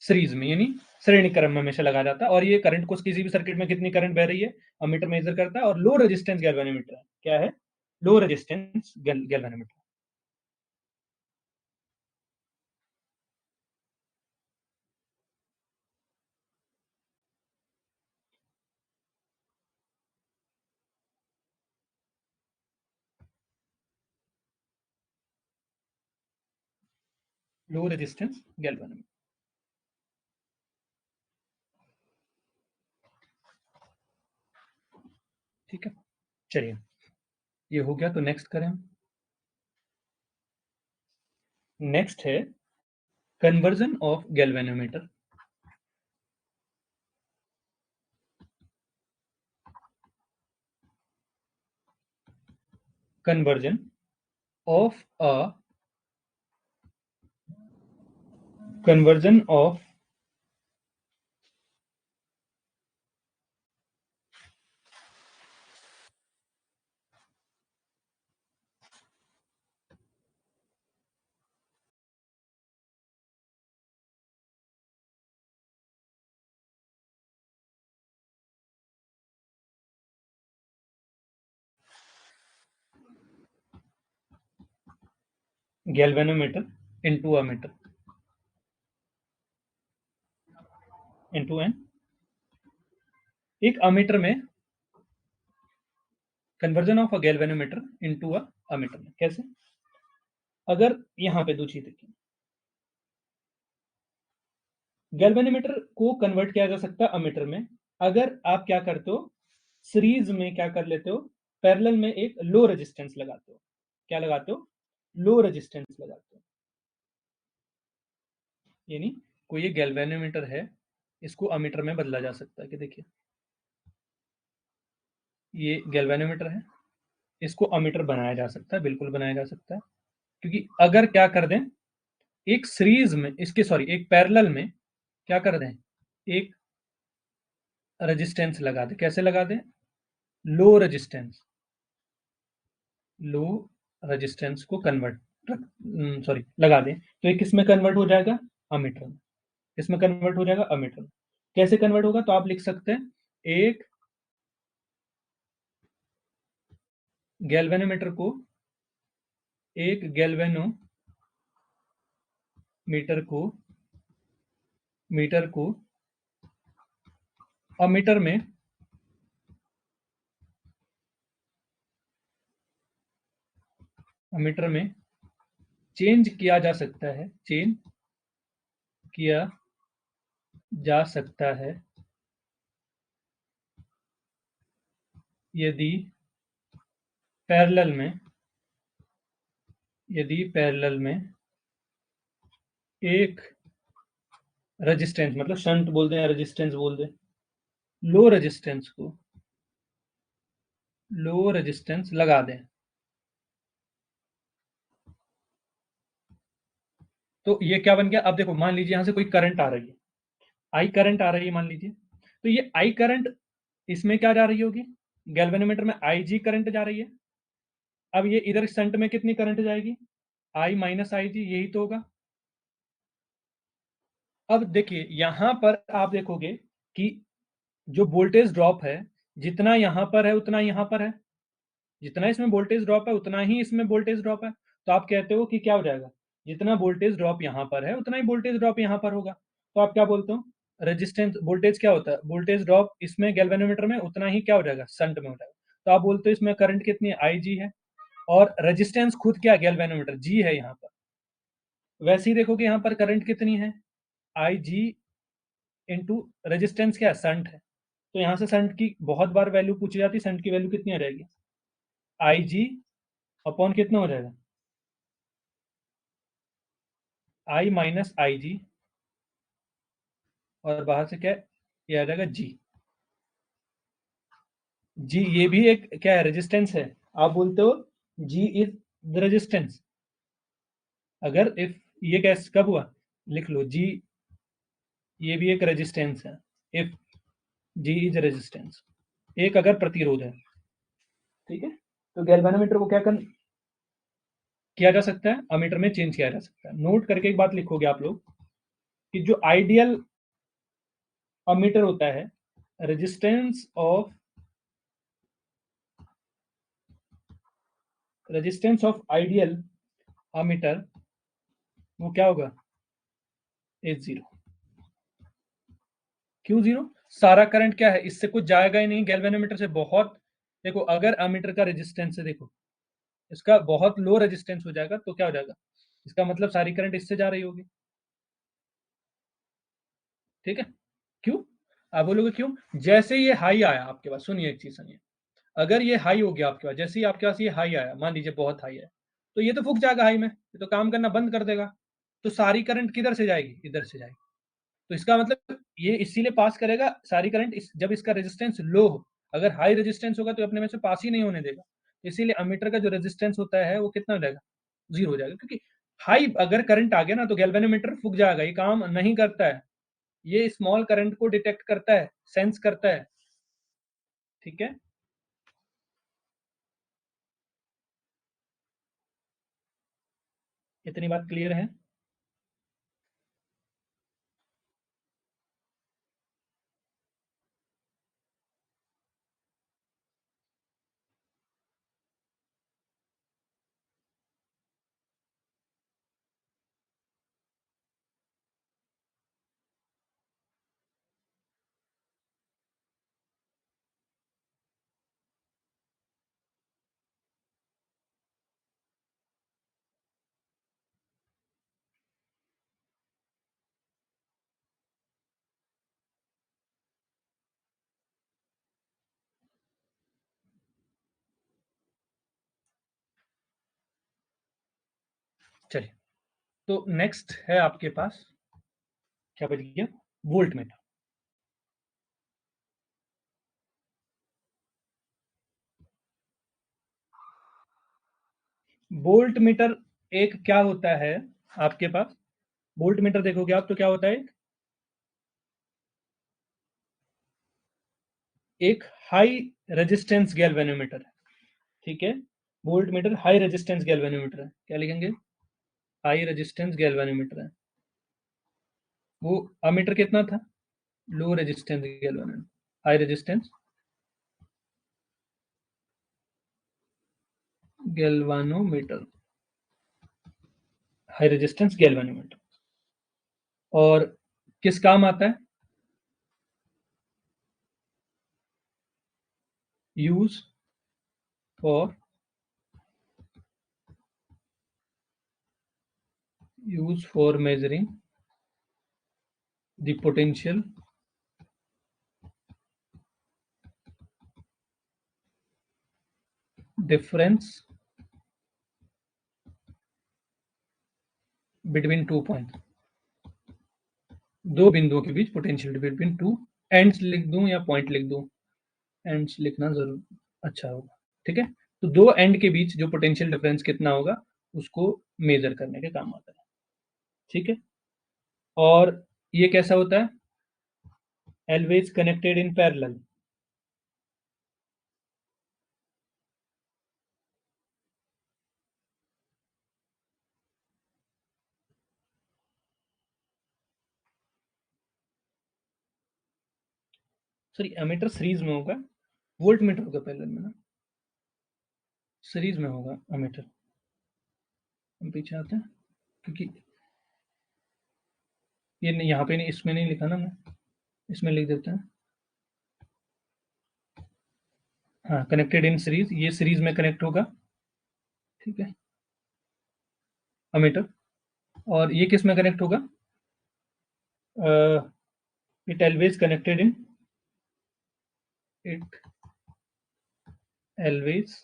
सीरीज में, यानी श्रेणी क्रम में हमेशा लगा जाता है। और ये करंट को किसी भी सर्किट में कितनी करंट बह रही है अमीटर मेजर करता है। और लो रेजिस्टेंस गैल्वेनोमीटर है। क्या है? Low resistance galvanometer. Low resistance galvanometer. ठीक है, चलिए ये हो गया। तो नेक्स्ट करें। नेक्स्ट है conversion of galvanometer. Conversion of a conversion of galvanometer into ammeter into an एक अमीटर में conversion of a galvanometer into a ammeter में कैसे? अगर यहां पे दो चीज देखिए, गैल्वेनोमीटर को कन्वर्ट किया जा सकता है अमीटर में अगर आप क्या करते हो, सीरीज में क्या कर लेते हो, पैरेलल में एक लो रेजिस्टेंस लगाते हो। क्या लगाते हो? लो रेजिस्टेंस लगाते हो। यानी कोई ये गैल्वेनोमीटर है, इसको अमीटर में बदला जा सकता है। कि देखिए ये गैल्वेनोमीटर है, इसको अमीटर बनाया जा सकता है, बिल्कुल बनाया जा सकता है। क्योंकि अगर क्या कर दें, एक सीरीज में इसके सॉरी एक पैरेलल में क्या कर दें, एक रेजिस्टेंस लगा दें। कैसे लगा दें? लो रेजिस्टेंस, लो रेजिस्टेंस को कन्वर्ट सॉरी लगा दें, तो ये किस में कन्वर्ट हो जाएगा? अमीटर में। किस में कन्वर्ट हो जाएगा? अमीटर में। कैसे कन्वर्ट होगा? तो आप लिख सकते हैं एक गैल्वेनोमीटर को, एक गैल्वेनोमीटर को मीटर को अमीटर में अमीटर में चेंज किया जा सकता है, चेंज किया जा सकता है यदि पैरेलल में, यदि पैरेलल में एक रेजिस्टेंस, मतलब शंट बोल दें या रेजिस्टेंस बोल दें, लो रेजिस्टेंस को, लो रेजिस्टेंस लगा दें। तो ये क्या बन गया? अब देखो, मान लीजिए यहां से कोई करंट आ रही है, आई करंट आ रही है मान लीजिए। तो ये आई करंट इसमें क्या जा रही होगी? गैल्वेनोमीटर में आई जी करंट जा रही है। अब ये इधर शंट में कितनी करंट जाएगी? आई माइनस आई जी, यही तो होगा। अब देखिए यहां पर आप देखोगे कि जो वोल्टेज ड्रॉप है, जितना यहां पर है उतना यहां पर है, जितना इसमें वोल्टेज ड्रॉप है उतना ही इसमें वोल्टेज ड्रॉप है। तो आप कहते हो कि क्या हो जाएगा, जितना वोल्टेज ड्रॉप यहां पर है उतना ही वोल्टेज ड्रॉप यहां पर होगा। तो आप क्या बोलते हो? रेजिस्टेंस वोल्टेज क्या होता है? वोल्टेज ड्रॉप इसमें गैल्वेनोमीटर में उतना ही क्या हो जाएगा? शंट में हो जाएगा। तो आप बोलते हो इसमें करंट कितनी है? आई जी है। और रेजिस्टेंस खुद क्या है? गैल्वेनोमीटर जी है यहाँ पर। वैसे ही देखो कि यहाँ पर करंट कितनी है? आई जी इंटू रेजिस्टेंस क्या है? शंट है। तो यहाँ से शंट की बहुत बार वैल्यू पूछी जाती है, शंट की वैल्यू कितनी आ जाएगी? आई जी अपॉन कितना हो जाएगा? आई माइनस आई जी, और बाहर से क्या ये आ जाएगा? जी। जी ये भी एक क्या है? रेजिस्टेंस है। आप बोलते हो जी इज द रेजिस्टेंस। अगर इफ ये कैसे कब हुआ, लिख लो जी, ये भी एक रेजिस्टेंस है। इफ जी इज रेजिस्टेंस, एक अगर प्रतिरोध है। ठीक है, तो गैल्वेनोमीटर को क्या कर, किया जा सकता है, अमीटर में चेंज किया जा सकता है। नोट करके एक बात लिखोगे आप लोग कि जो आइडियल अमीटर होता है, रेजिस्टेंस ऑफ आइडियल अमीटर, वो क्या होगा? H zero. क्यों जीरो? सारा करंट क्या है, इससे कुछ जाएगा ही नहीं गैल्वेनोमीटर से। बहुत देखो, अगर अमीटर का रेजिस्टेंस है, देखो इसका बहुत लो रेजिस्टेंस हो जाएगा तो क्या हो जाएगा, इसका मतलब सारी करंट इससे जा रही होगी। ठीक है? क्यों? आप बोलोगे क्यों? जैसे ये हाई आया आपके पास, सुनिए एक चीज सुनिए, अगर ये हाई हो गया आपके पास, जैसे ही आपके पास ये हाई आया, मान लीजिए बहुत हाई है, तो ये तो फूक जाएगा हाई में, ये तो काम करना बंद कर देगा। तो सारी करंट किधर से जाएगी? इधर से जाएगी। तो इसका मतलब ये इसीलिए पास करेगा सारी करंट जब इसका रेजिस्टेंस लो हो। अगर हाई रेजिस्टेंस होगा तो अपने में से पास ही नहीं होने देगा। इसीलिए अमीटर का जो रेजिस्टेंस होता है वो कितना हो जाएगा? जीरो हो जाएगा, क्योंकि हाई अगर करंट आ गया ना तो गैल्वेनोमीटर फूक जाएगा, ये काम नहीं करता है। ये स्मॉल करंट को डिटेक्ट करता है, सेंस करता है। ठीक है? इतनी बात क्लियर है? चलिए, तो नेक्स्ट है आपके पास, क्या बच गया? Volt meter. वोल्ट मीटर एक क्या होता है आपके पास? वोल्ट मीटर देखोगे आप तो क्या होता है, एक हाई रेजिस्टेंस गैल्वेनोमीटर है। ठीक है? Volt meter high resistance galvanometer है। क्या लिखेंगे? हाई रेजिस्टेंस गैल्वेनोमीटर है। वो अमीटर कितना था? Low resistance galvanometer. High resistance galvanometer, high resistance galvanometer. और किस काम आता है? Use for use for measuring the potential difference between two point, दो बिंदुओं के बीच पोटेंशियल बिटवीन टू एंड्स लिख दूं या पॉइंट लिख दूं? एंड्स लिखना जरूर अच्छा होगा। ठीक है? तो दो एंड के बीच जो पोटेंशियल डिफरेंस कितना होगा उसको मेजर करने के काम आता है। ठीक है? और ये कैसा होता है? always connected in parallel। Sorry, ammeter series में होगा, वोल्ट मीटर होगा पैरेलल में ना, सीरीज में होगा एमीटर। हम पीछे आते हैं, क्योंकि ये नहीं, यहाँ पे नहीं, इसमें नहीं लिखा ना, मैं इसमें लिख देते हैं। हाँ, कनेक्टेड इन सीरीज, ये सीरीज में कनेक्ट होगा। ठीक है? एमीटर। और ये किस में कनेक्ट होगा? It always connected in, it always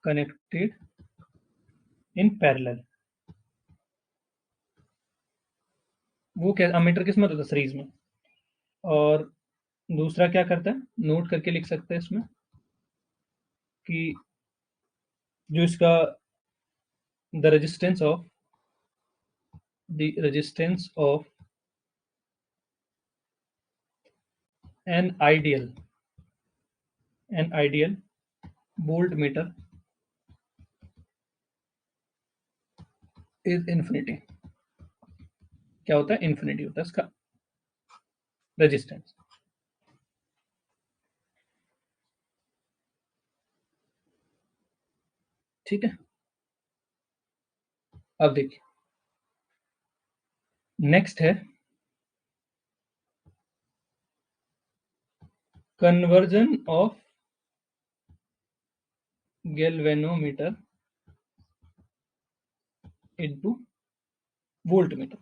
connected in parallel. वो क्या अमीटर किस में होता है? सीरीज में। और दूसरा क्या करता है, नोट करके लिख सकते हैं इसमें कि जो इसका the resistance of an ideal volt meter is infinity. क्या होता है? इन्फिनिटी होता है इसका रेजिस्टेंस। ठीक है, अब देखिए नेक्स्ट है conversion of galvanometer into voltmeter.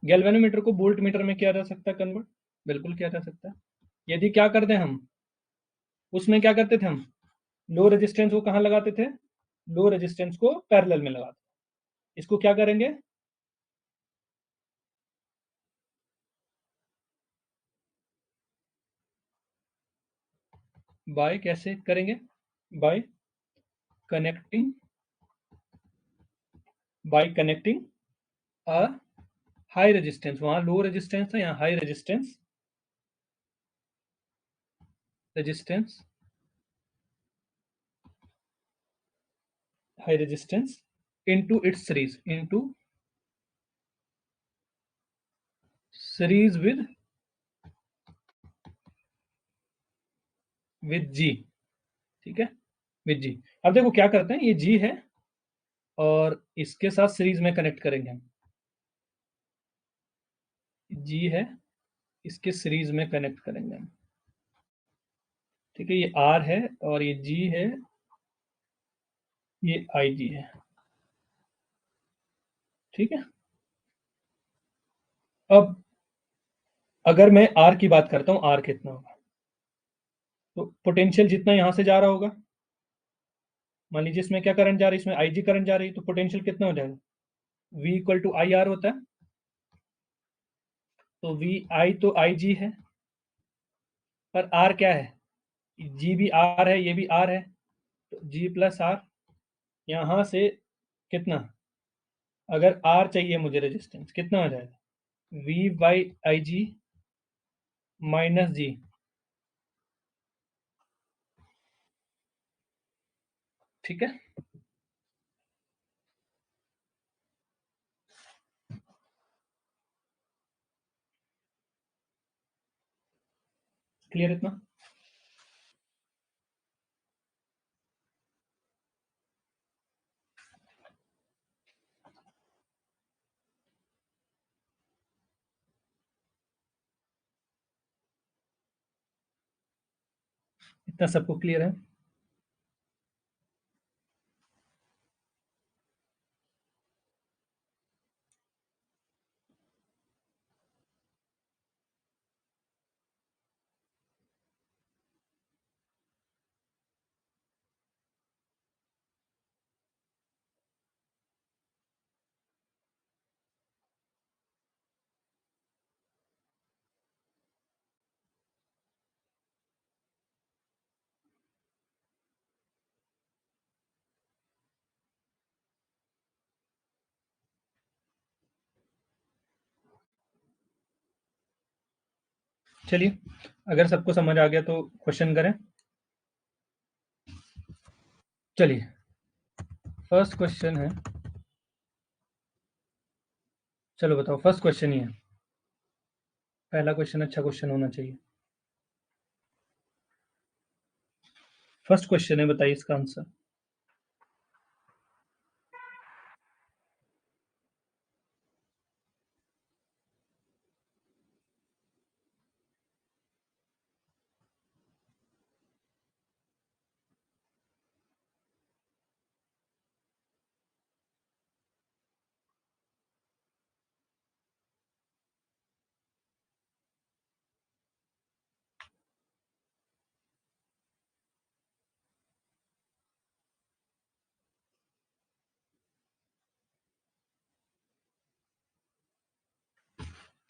Galvanometer को वोल्टमीटर में किया जा सकता है कन्वर्ट, बिल्कुल किया जा सकता है। यदि क्या करते हम, उसमें क्या करते थे हम, लो रेजिस्टेंस को कहां लगाते थे? लो रेजिस्टेंस को पैरेलल में लगाते। इसको क्या करेंगे? बाय कैसे करेंगे? By connecting, by connecting a high resistance, वहां लो रेजिस्टेंस है, यहाँ high resistance, resistance high resistance into its series, into series with G. ठीक है, विद जी। अब देखो क्या करते हैं, ये जी है और इसके साथ सीरीज में कनेक्ट करेंगे हम। जी है, इसके सीरीज में कनेक्ट करेंगे हम। ठीक है, ये आर है और ये जी है, ये आई जी है। ठीक है, अब अगर मैं आर की बात करता हूँ, आर कितना होगा, तो पोटेंशियल जितना यहां से जा रहा होगा, मान लीजिए इसमें क्या करंट जा रही है, इसमें आई जी करंट जा रही है, तो पोटेंशियल कितना हो जाएगा? V equal to I R होता है। तो वी आई तो आई जी है, पर आर क्या है? जी भी आर है, ये भी आर है, तो जी प्लस आर। यहां से कितना, अगर आर चाहिए मुझे रेजिस्टेंस, कितना हो जाएगा? V by I G minus G. ठीक है, क्लियर इतना? इतना सबको क्लियर है? चलिए, अगर सबको समझ आ गया तो क्वेश्चन करें। चलिए, फर्स्ट क्वेश्चन है, चलो बताओ, फर्स्ट क्वेश्चन ही है, पहला क्वेश्चन अच्छा क्वेश्चन होना चाहिए। फर्स्ट क्वेश्चन है, बताइए इसका आंसर।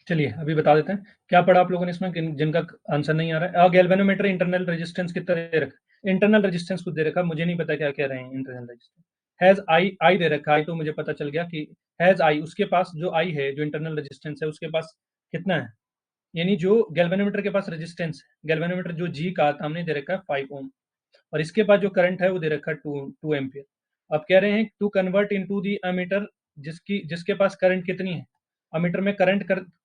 चलिए अभी बता देते हैं क्या पढ़ा आप लोगों ने इसमें, जिनका आंसर नहीं आ रहा है। गैल्वेनोमीटर इंटरनल रेजिस्टेंस कितना दे रखा, इंटरनल रेजिस्टेंस कुछ दे रखा, मुझे नहीं पता क्या कह रहे हैं इंटरनल रेजिस्टेंस। हैज आई, आई दे रखा है तो मुझे पता चल गया कि हैज आई, उसके पास जो आई है, जो इंटरनल रेजिस्टेंस है उसके पास कितना है, यानी जो गैल्वेनोमीटर के पास रेजिस्टेंस है, गैल्वेनोमीटर जो जी का हमने दे रखा है 5 ओम, और इसके पास जो करंट है वो दे रखा है 2 एम्पियर। अब कह रहे हैं to convert into the ammeter जिसके पास करंट कितनी है, अमीटर में करंट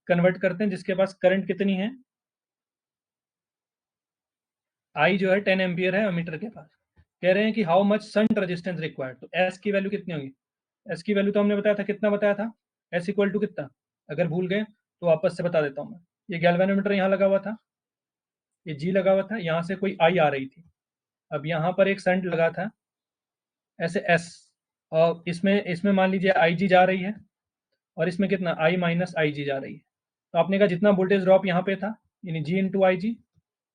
कन्वर्ट करते हैं जिसके पास करंट कितनी है, आई जो है 10 एम्पियर है अमीटर के पास। कह रहे हैं कि how much shunt resistance required, तो एस की वैल्यू कितनी होगी, एस की वैल्यू तो हमने बताया था, कितना बताया था, एस इक्वल टू कितना, अगर भूल गए तो वापस से बता देता हूँ मैं। ये गैल्वेनोमीटर यहाँ लगा हुआ था, ये जी लगा हुआ था, यहाँ से कोई आई आ रही थी, अब यहाँ पर एक शंट लगा था ऐसे एस, और इसमें इसमें मान लीजिए आई जी जा रही है, और इसमें कितना आई माइनस आई जी जा रही है। तो आपने कहा जितना वोल्टेज ड्रॉप यहाँ पे था, यानी G into I G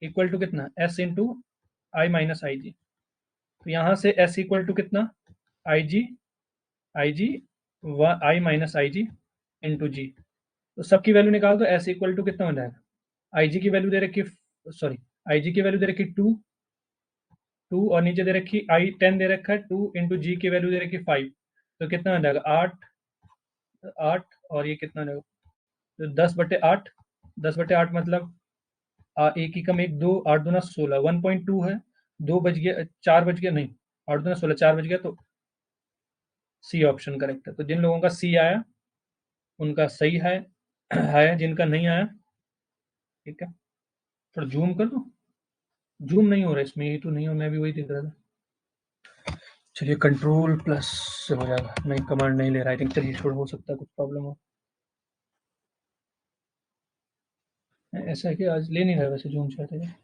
equal to कितना, S into I minus I G. तो यहाँ से एस इक्वल टू कितना, आई जी आई माइनस आई जी इंटू जी। तो सबकी वैल्यू निकाल दो, एस इक्वल टू कितना हो जाएगा, आई जी की वैल्यू दे रखी, सॉरी आई जी की वैल्यू दे रखी 2 और नीचे दे रखी आई 10 दे रखा है, 2 इंटू जी की वैल्यू दे रखी 5, तो कितना हो जाएगा 8 और ये कितना हो जाएगा, तो 10/8, 10/8 मतलब एक ही कम एक, 2 8 दूना 16, 1.2 है, 2 बज गया, 4 बज गया, नहीं 8 दूना 16, 4 बज गया, तो सी ऑप्शन करेक्ट है। तो जिन लोगों का सी आया उनका सही है, जिनका नहीं आया, ठीक है, थोड़ा जूम कर दो, जूम नहीं हो रहा इसमें, ये तो नहीं हो, मैं भी वही देख रहा था। चलिए कंट्रोल प्लस से हो जाएगा, नहीं कमांड नहीं ले रहा, आई थिंक, चलिए छोड़, हो सकता है कुछ प्रॉब्लम हो। ऐसा है कि आज ले नहीं रहा वैसे जूम शायद है।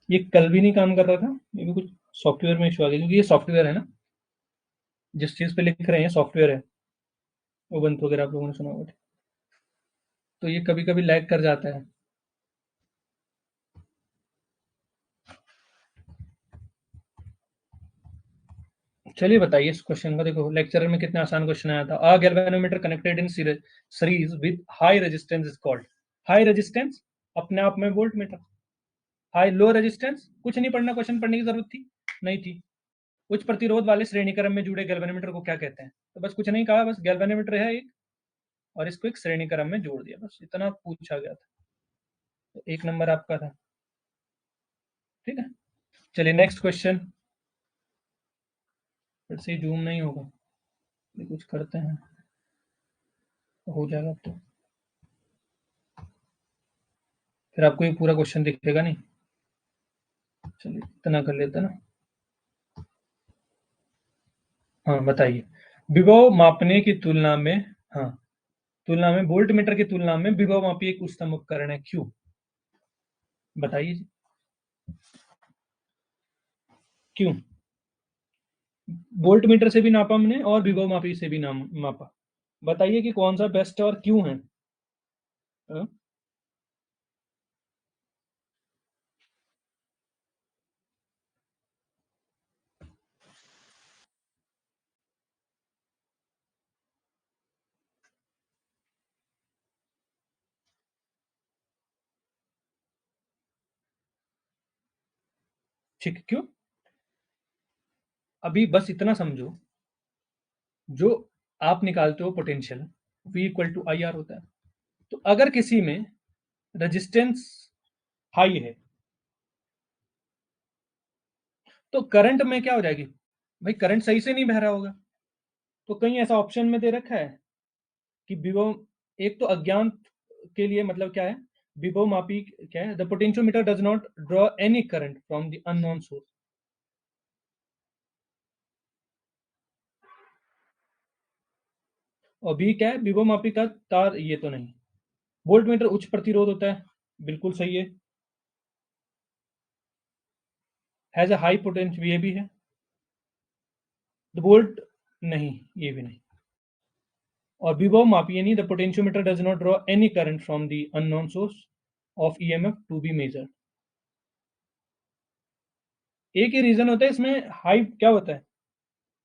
ये कल भी नहीं काम कर रहा था, ये भी कुछ सॉफ्टवेयर में इशू आ गया, क्योंकि ये सॉफ्टवेयर है ना, जिस चीज़ पे लिख रहे हैं सॉफ्टवेयर है, उबंटू वगैरह आप लोगों ने सुना होगा, तो ये कभी कभी लैग कर जाता है। चलिए बताइए इस क्वेश्चन का, देखो लेक्चर में कितना आसान क्वेश्चन आया था। A galvanometer connected in series with high resistance is called, high resistance अपने आप में voltmeter, high low resistance कुछ नहीं पढ़ना, क्वेश्चन पढ़ने की जरूरत थी नहीं थी, उच्च प्रतिरोध वाले श्रेणी क्रम में जुड़े गैल्वेनोमीटर को क्या कहते हैं, तो बस कुछ नहीं कहा, बस गैल्वेनोमीटर है एक, और इसको एक श्रेणी क्रम में जोड़ दिया, बस इतना पूछा गया था, तो 1 नंबर आपका था, ठीक है। चलिए नेक्स्ट क्वेश्चन, फिर से जूम नहीं होगा, ये कुछ करते हैं तो हो जाएगा, अब तो फिर आपको ये पूरा क्वेश्चन दिखेगा नहीं, चलिए इतना कर लेते हैं ना। हाँ बताइए, विभव मापने की तुलना में, हाँ तुलना में वोल्ट मीटर की तुलना में विभव मापी एक उत्तम उपकरण है, क्यों, बताइए जी, क्यों, वोल्ट मीटर से भी नापा हमने और विभव मापी से भी नाम मापा, बताइए कि कौन सा बेस्ट है और क्यों है। हाँ? ठीक, क्यों, अभी बस इतना समझो, जो आप निकालते हो potential, V equal to I R होता है, तो अगर किसी में रेजिस्टेंस हाई है तो करंट में क्या हो जाएगी, भाई करंट सही से नहीं बह रहा होगा, तो कहीं ऐसा ऑप्शन में दे रखा है कि विभव, एक तो अज्ञात के लिए मतलब क्या है, विभव मापी क्या है, the potentiometer does not draw any current from the unknown source, और बी क्या है, विभव मापी का तार, ये तो नहीं, वोल्ट मीटर उच्च प्रतिरोध होता है, बिल्कुल सही है, हैज अ हाई पोटेंशियल, ये भी है, द वोल्ट नहीं, ये भी नहीं, और विभव मापी यानी the potentiometer does not draw any current from the unknown source of EMF to be measured. एक ही रीजन होता है इसमें, हाई क्या होता है,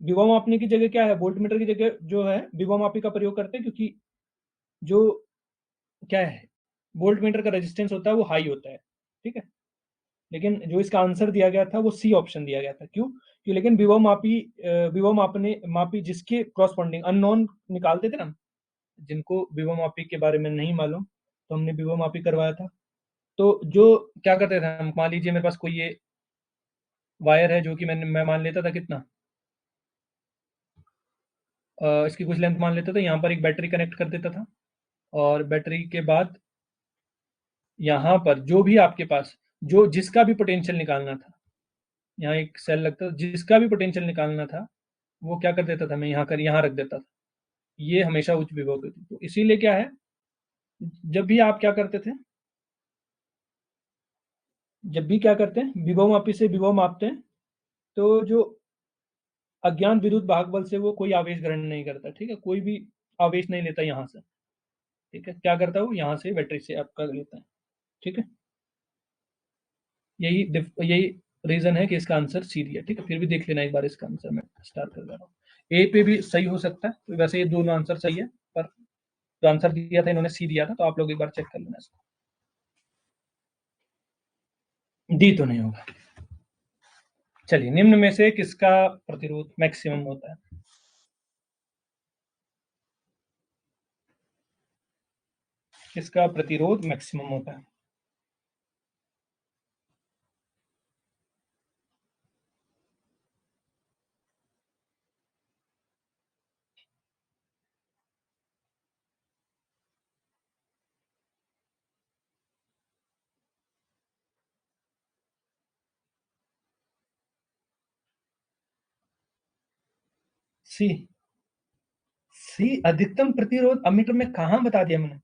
विभव मापने की जगह क्या है, वोल्ट मीटर की जगह जो है विभव मापी का प्रयोग करते हैं, क्योंकि जो क्या है, वोल्ट मीटर का रेजिस्टेंस होता है वो हाई होता है, ठीक है, लेकिन जो इसका आंसर दिया गया था वो सी ऑप्शन दिया गया था, क्यों, लेकिन विभव मापी विभव मापने मापी जिसके क्रॉसपॉन्डिंग अननोन निकालते थे ना, जिनको विभव मापी के बारे में नहीं मालूम, तो हमने विभव मापी करवाया था, तो जो क्या करते थे हम, मान लीजिए मेरे पास कोई ये वायर है जो कि मैं मान लेता था कितना, इसकी कुछ लेंथ मान लेता था, यहाँ पर एक बैटरी कनेक्ट कर देता था, और बैटरी के बाद यहाँ पर जो भी आपके पास जो जिसका भी पोटेंशियल निकालना था, यहाँ एक सेल लगता था, जिसका भी पोटेंशियल निकालना था वो क्या कर देता था, मैं यहाँ रख देता था। ये हमेशा उच्च विभव पे थी, तो इसीलिए क्या है, जब भी आप क्या करते थे, जब भी क्या करते हैं, विभव मापी से विभव मापते हैं, तो जो अज्ञात विद्युत भागबल से वो कोई आवेश ग्रहण नहीं करता, ठीक है, कोई भी आवेश नहीं लेता यहाँ से, ठीक है, क्या करता है वो यहाँ से बैटरी से आपका लेता है, ठीक है। यही रीजन है कि इसका आंसर सी दिया, ठीक है, फिर भी देख लेना एक बार इसका आंसर, मैं स्टार कर दे रहा हूँ। ए पे भी सही हो सकता है, तो वैसे ये दोनों आंसर सही है, पर जो आंसर दिया था इन्होंने सी दिया था, तो आप लोग एक बार चेक कर लेना इसको। डी तो नहीं होगा। चलिए, निम्न में से किसका प्रतिरोध मैक्सिमम होता है? किसका प्रतिरोध मैक्सिमम होता है? सी। सी अधिकतम प्रतिरोध अमीटर में कहां बता दिया मैंने?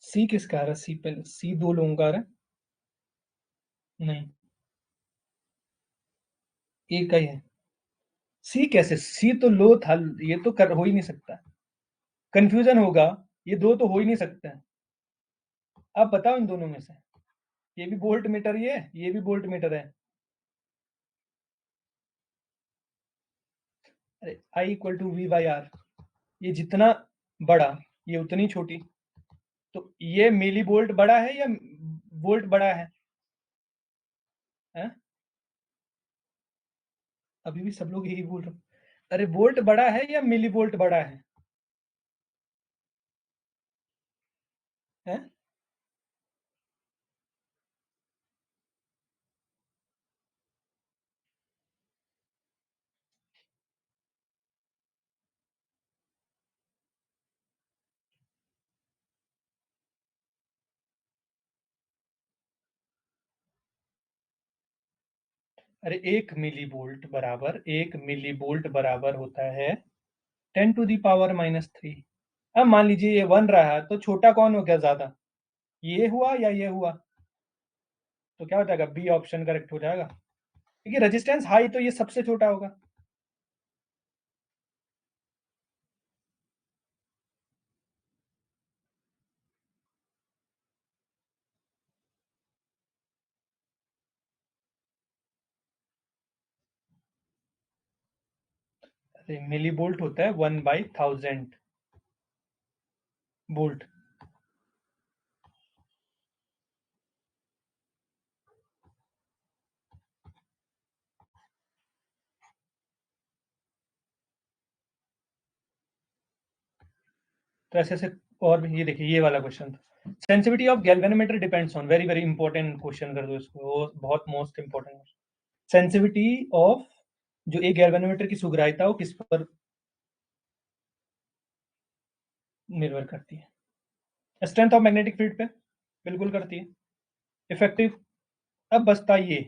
सी किसका आ रहा है? सी पहले, सी दो लोगों का आ रहा है। नहीं, एक का ही है। सी कैसे? सी तो लो था, ये तो कर हो ही नहीं सकता, कंफ्यूजन होगा, ये दो तो हो ही नहीं सकते हैं। आप बताओ इन दोनों में से, ये भी वोल्ट मीटर, ये भी वोल्ट मीटर है। अरे I equal to V by R, ये जितना बड़ा ये उतनी छोटी, तो ये मिली वोल्ट बड़ा है या वोल्ट बड़ा है? अभी भी सब लोग यही बोल रहे हो। अरे वोल्ट बड़ा है या मिली वोल्ट बड़ा है? अरे एक मिली वोल्ट बराबर होता है 10⁻³ अब मान लीजिए ये 1 रहा है, तो छोटा कौन हो गया ज्यादा, ये हुआ या ये हुआ? तो क्या हो जाएगा, बी ऑप्शन करेक्ट हो जाएगा, क्योंकि रेजिस्टेंस हाई तो ये सबसे छोटा होगा। अरे मिली वोल्ट होता है 1/1000 वोल्ट। तो ऐसे ऐसे और भी, ये देखिए ये वाला क्वेश्चन था, sensitivity of galvanometer depends on, very very important question कर दो इसको, वो बहुत मोस्ट इंपॉर्टेंट। सेंसिटिविटी ऑफ, जो एक गैल्वेनोमीटर की सुग्राह्यता वो किस पर निर्भर करती है? स्ट्रेंथ ऑफ मैग्नेटिक फील्ड पे बिल्कुल करती है। इफेक्टिव, अब बचता ये,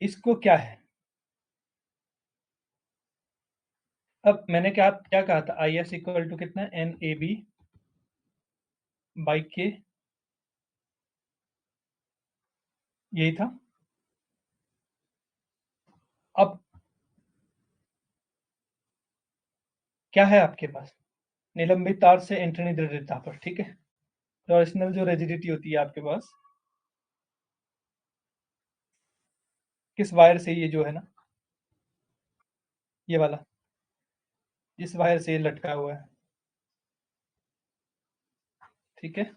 इसको क्या है? अब मैंने क्या क्या कहा था, आई एस इक्वल टू कितना, एन ए बी बाई के, यही था। अब क्या है आपके पास, निलंबित तार से एंटनी दृढ़ता पर, ठीक है, टॉर्सनल जो रिजिडिटी होती है आपके पास, किस वायर से ये जो है ना, ये वाला, जिस वायर से ये लटका हुआ है, ठीक है।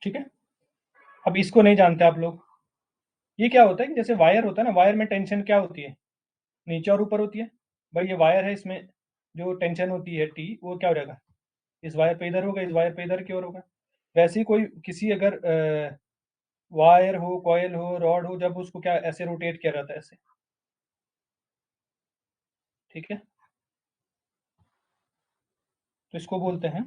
ठीक है? अब इसको नहीं जानते आप लोग। ये क्या होता है कि जैसे वायर होता है ना, वायर में टेंशन क्या होती है? नीचे और ऊपर होती है। भाई ये वायर है, इसमें जो टेंशन होती है T, वो क्या हो जाएगा? इस वायर पे इधर होगा, इस वायर पे इधर की ओर होगा। वैसे ही कोई किसी अगर वायर हो, कॉइल हो, रॉड हो, जब उसको क्या ऐसे रोटेट किया जाता है ऐसे, ठीक है? तो इसको बोलते हैं,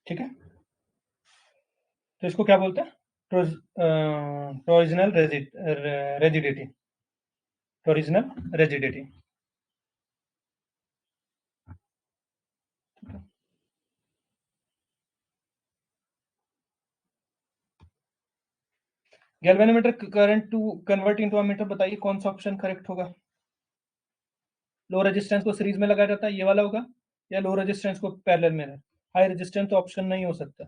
ठीक है? तो इसको क्या बोलते हैं? Torsional rigidity, torsional rigidity. Galvanometer current to convert into ammeter, बताइए कौन सा ऑप्शन करेक्ट होगा? लो रेजिस्टेंस को सीरीज में लगाया जाता है, ये वाला होगा, या लो रेजिस्टेंस को पैरेलल में? हाई रेजिस्टेंस तो ऑप्शन नहीं हो सकता।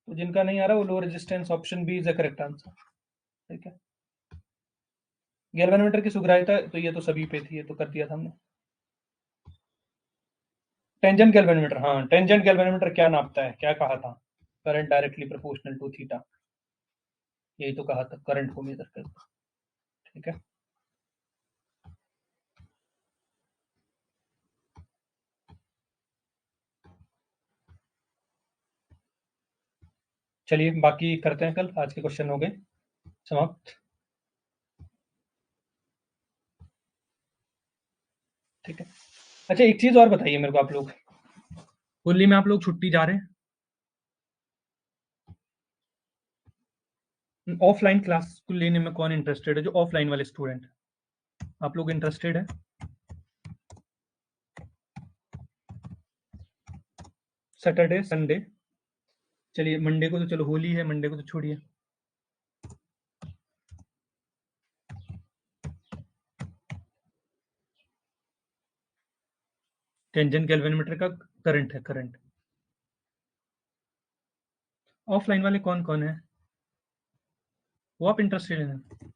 तो जिनका नहीं आ रहा वो low resistance, option B is the correct answer. ठीक है? गैल्वेनोमीटर की सुग्राह्यता तो ये तो सभी पे थी, ये तो कर दिया था हमने। टेंजेंट गैल्वेनोमीटर, हाँ, टेंजेंट गैल्वेनोमीटर क्या नापता है, क्या कहा था? Current directly proportional to theta, यही तो कहा था, करंट को मेजर करता। ठीक है? चलिए बाकी करते हैं कल, आज के क्वेश्चन हो गए समाप्त। ठीक है? अच्छा एक चीज और बताइए मेरे को आप लोग, होली में आप लोग छुट्टी जा रहे हैं? ऑफलाइन क्लास को लेने में कौन इंटरेस्टेड है? जो ऑफलाइन वाले स्टूडेंट, आप लोग इंटरेस्टेड है? सैटरडे संडे, चलिए मंडे को तो, चलो होली है, मंडे को तो छोड़िए। टेंजेंट गैल्वेनोमीटर का करंट है, करंट। ऑफलाइन वाले कौन कौन है, वो आप इंटरेस्टेड हैं?